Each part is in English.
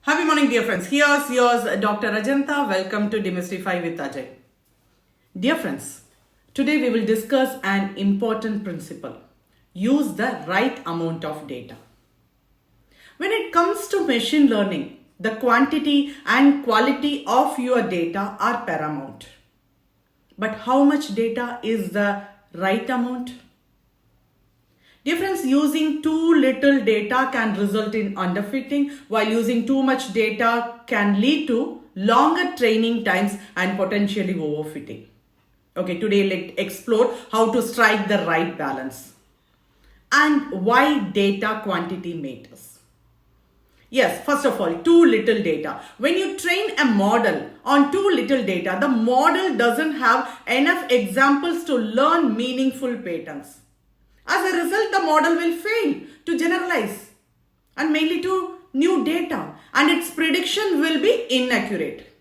Happy morning, dear friends. Here's yours, Dr. Ajanta. Welcome to Demystify with Ajay. Dear friends, today we will discuss an important principle. Use the right amount of data. When it comes to machine learning, the quantity and quality of your data are paramount. But how much data is the right amount? Difference using too little data can result in underfitting, while using too much data can lead to longer training times and potentially overfitting. Okay, today let's explore how to strike the right balance and why data quantity matters. Yes, first of all, too little data. When you train a model on too little data, the model doesn't have enough examples to learn meaningful patterns. As a result, the model will fail to generalize and mainly to new data, and its prediction will be inaccurate.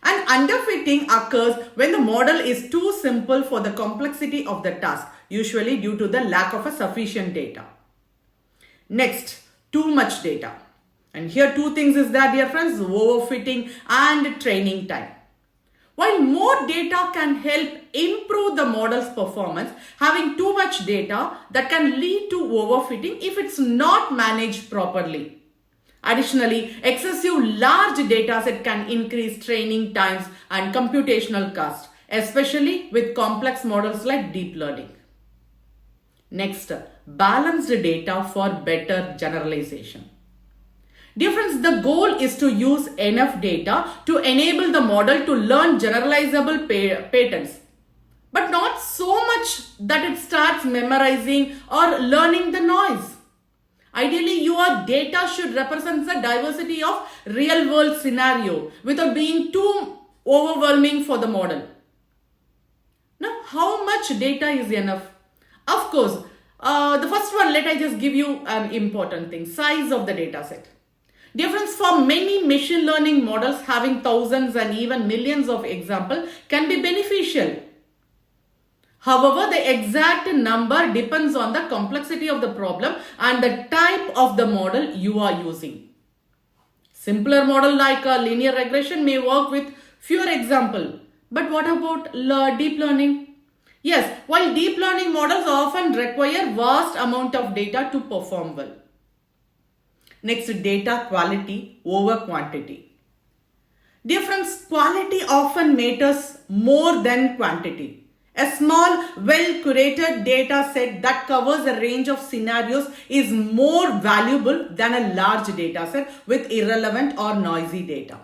And underfitting occurs when the model is too simple for the complexity of the task, usually due to the lack of a sufficient data. Next, too much data. And here two things is that, dear friends, overfitting and training time. While more data can help improve the model's performance, having too much data that can lead to overfitting if it's not managed properly. Additionally, excessive large data set can increase training times and computational cost, especially with complex models like deep learning. Next, balanced data for better generalization. Difference, the goal is to use enough data to enable the model to learn generalizable patterns, but not so much that it starts memorizing or learning the noise. Ideally, your data should represent the diversity of real world scenario without being too overwhelming for the model. Now, how much data is enough? Of course, the first one, let I just give you an important thing, size of the data set. Difference, for many machine learning models, having thousands and even millions of examples can be beneficial. However, the exact number depends on the complexity of the problem and the type of the model you are using. Simpler model like a linear regression may work with fewer examples. But what about deep learning? Yes, while deep learning models often require vast amount of data to perform well. Next, data quality over quantity. Difference, quality often matters more than quantity. A small, well-curated data set that covers a range of scenarios is more valuable than a large data set with irrelevant or noisy data.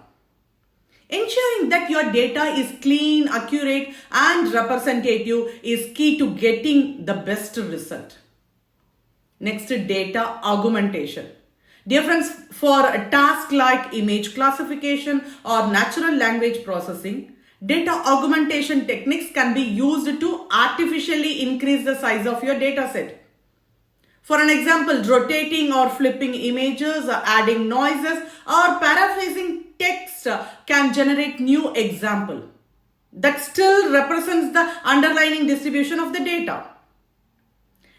Ensuring that your data is clean, accurate, and representative is key to getting the best result. Next, data augmentation. Difference, for a task like image classification or natural language processing, data augmentation techniques can be used to artificially increase the size of your data set. For an example, rotating or flipping images, adding noises, or paraphrasing text can generate new example that still represents the underlying distribution of the data.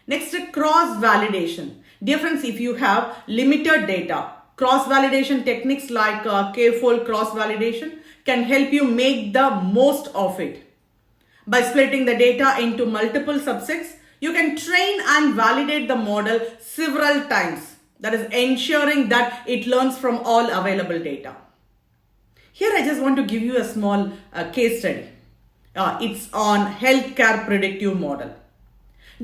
Next, cross-validation. Difference, if you have limited data, cross-validation techniques like k-fold cross-validation can help you make the most of it. By splitting the data into multiple subsets, you can train and validate the model several times. That is, ensuring that it learns from all available data. Here I just want to give you a small case study. It's on healthcare predictive model.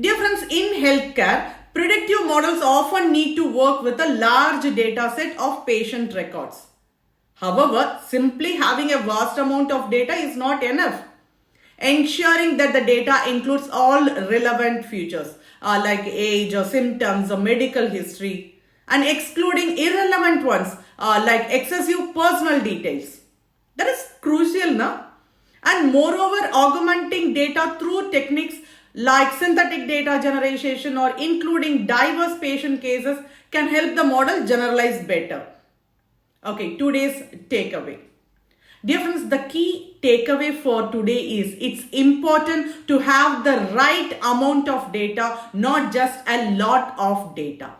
Difference, in healthcare, predictive models often need to work with a large data set of patient records. However, simply having a vast amount of data is not enough. Ensuring that the data includes all relevant features like age or symptoms or medical history, and excluding irrelevant ones like excessive personal details. That is crucial, no? And moreover, augmenting data through techniques like synthetic data generation or including diverse patient cases can help the model generalize better. Okay, today's takeaway. Difference, the key takeaway for today is it's important to have the right amount of data, not just a lot of data.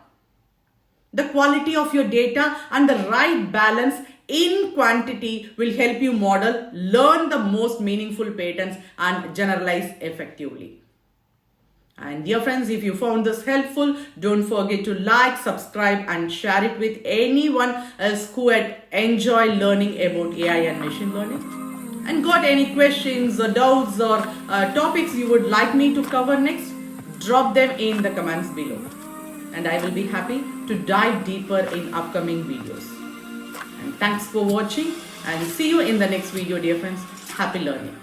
The quality of your data and the right balance in quantity will help you model, learn the most meaningful patterns and generalize effectively. And dear friends, if you found this helpful, don't forget to like, subscribe and share it with anyone else who had enjoyed learning about AI and machine learning. And got any questions or doubts or topics you would like me to cover next, drop them in the comments below. And I will be happy to dive deeper in upcoming videos. And thanks for watching and see you in the next video, dear friends. Happy learning.